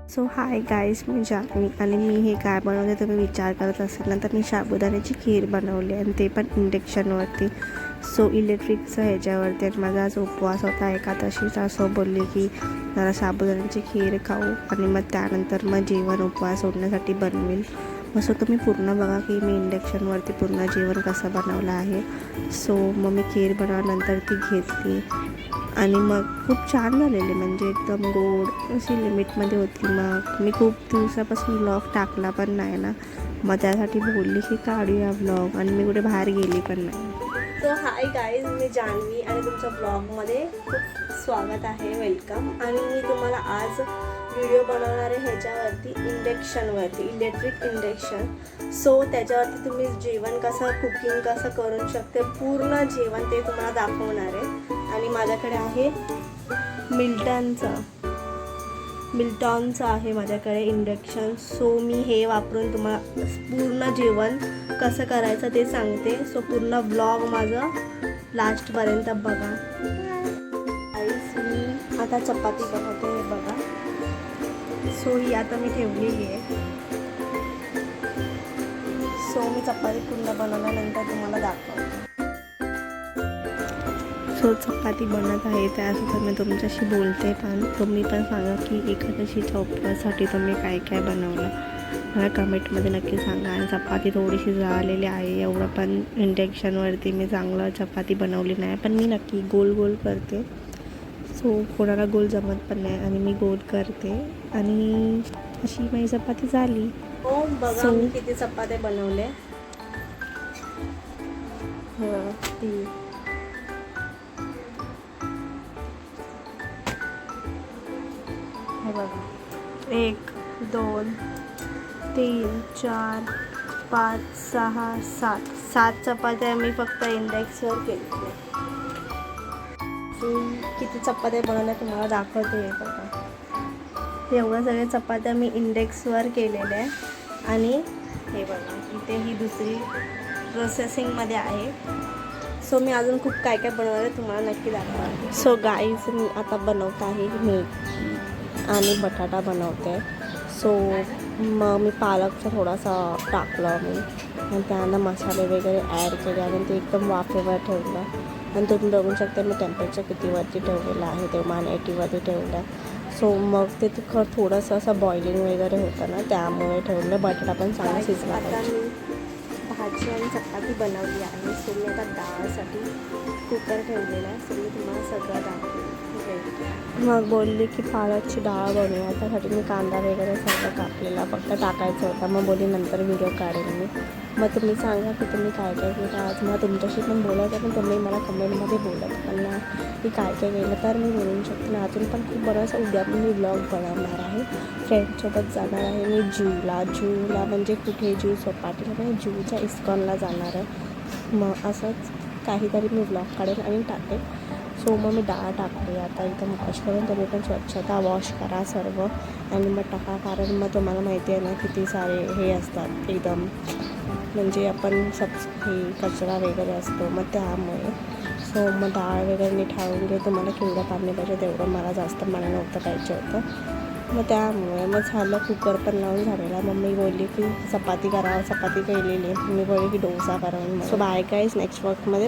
So hi guys, मी जान्हवी आणि मी हे काय बनवते तुम्ही विचार करत असाल ना, तर मी साबुदाण्याची खीर बनवली आणि ते पण इंडक्शनवरती. सो इलेक्ट्रिकचं ह्याच्यावरती. आणि माझा आज उपवास होता एकादशीचा. असं बोलली की जरा साबुदाण्याची खीर खाऊ आणि मग त्यानंतर मग जेवण उपवास सोडण्यासाठी बनवेल. असं तुम्ही पूर्ण बघा की मी इंडक्शनवरती पूर्ण जेवण कसं बनवलं आहे. सो मग मी खीर बनवल्यानंतर ती घेतली आणि मग खूप छान झालेली, म्हणजे एकदम गोड अशी लिमिटमध्ये होती. मग मी खूप दिवसापासून व्लॉग टाकला पण नाही ना, मग त्यासाठी बोलली की काढूया व्लॉग, आणि मी कुठे बाहेर गेली पण नाही. सो हाय गाईज, मी जान्हवी आणि तुमच्या ब्लॉगमध्ये खूप स्वागत आहे, वेलकम. आणि मी तुम्हाला आज व्हिडिओ बनवणार आहे ह्याच्यावरती, इंडक्शनवरती, इलेक्ट्रिक इंडक्शन. सो त्याच्यावरती तुम्ही जेवण कसं, कुकिंग कसं करू शकते, पूर्ण जेवण ते तुम्हाला दाखवणार आहे. आणि माझ्याकडे आहे मिल्टॉनचं आहे माझ्याकडे इंडक्शन. सो मी हे वापरून तुम्हाला पूर्ण जेवण कसं करायचं ते सांगते. सो पूर्ण व्लॉग माझं लास्टपर्यंत बघा. मी आता चपाती बनवते, हे बघा. सो ही आता मी ठेवलेली आहे. सो मी चपाती पूर्ण बनवल्यानंतर तुम्हाला दाखवते. सो चपाती बनत आहे, त्यासुद्धा मी तुमच्याशी बोलते. पण तुम्ही पण सांगा की एकादशीच्या उपवासासाठी तुम्ही काय काय बनवलं, मला कमेंटमध्ये नक्की सांगा. आणि चपाती थोडीशी जळालेली आहे, एवढं पण इंडक्शनवरती मी चांगलं चपाती बनवली नाही, पण मी नक्की गोल गोल करते. सो कोणाला गोल जमत पण नाही आणि मी गोल करते, आणि अशी माझी चपाती झाली. हो बघा मी किती चपात्या बनवले. ती हे बघा, 1 2 3 4 5 6 7 चपात्या मी फक्त इंडेक्सवर केली. किती चपात्या बनवल्या तुम्हाला दाखवते. हे बघा, एवढ्या सगळ्या चपात्या मी इंडेक्सवर केलेल्या आहे. आणि हे बघा, इथे ही दुसरी प्रोसेसिंगमध्ये आहे. सो मी अजून खूप काय काय बनवलं तुम्हाला नक्की दाखवा. सो गाईज, मी आता बनवत आहे मेथी आणि बटाटा बनवते. सो मग मी पालकचा थोडासा टाकलं मी, आणि त्यानंतर मसाले वगैरे ॲड केले आणि ते एकदम वाफेवर ठेवलं. आणि तुम्ही बघू शकता मी टेम्परेचर कितीवरती ठेवलेलं आहे, ते 180वरती ठेवलं. सो मग ते थोडंसं असं बॉइलिंग वगैरे होतं ना, त्यामुळे ठेवलं. बटाटा पण चांगला शिजला. आता मी भाजी आणि चपाती बनवली आहे. सो मी आता डाळसाठी कुकर ठेवलेला आहे. सो मी तुम्हाला सगळं दाखवते. मग बोलली की पालकची डाळ बनवूया, त्यासाठी मी कांदा वगैरे सगळं कापलेला फक्त टाकायचं होता. मग बोलली नंतर व्हिडिओ काढेल मी. मग तुम्ही सांगा की तुम्ही काय काय केलं आज. मग तुमच्याशी पण बोलायचं, पण तुम्ही मला कमेंटमध्ये बोलत पण ना की काय काय केलं, तर मी बोलू शकते ना. अजून पण खूप बरंच उद्या पण मी ब्लॉग बनवणार आहे. फ्रेंडसोबत जाणार आहे मी जूला म्हणजे कुठे जू चौपाटीला, म्हणजे जूच्या इस्कॉनला जाणार आहे. मग असंच काहीतरी मी ब्लॉग काढेल आणि टाकेल. सो मग मी डाळ टाकते आता एकदम वॉश करून. तुम्ही पण स्वच्छता वॉश करा सर्व आणि मग टाका, कारण मग तुम्हाला माहिती आहे ना किती सारे हे असतात एकदम, म्हणजे आपण हे कचरा वगैरे असतो, मग त्यामुळे. सो मग डाळ वगैरे नीट हाळून घे. तुम्हाला केवढं पाणी पाहिजे तेवढं, मला जास्त पाणी नव्हतं पाहिजे होतं. मग त्यामुळे मग झालं, कुकर पण लावून झालेला. मम्मी बोलली की चपाती करा, चपाती केलेली. मी बोलली की डोसा करा. So bye guys, next वर्कमध्ये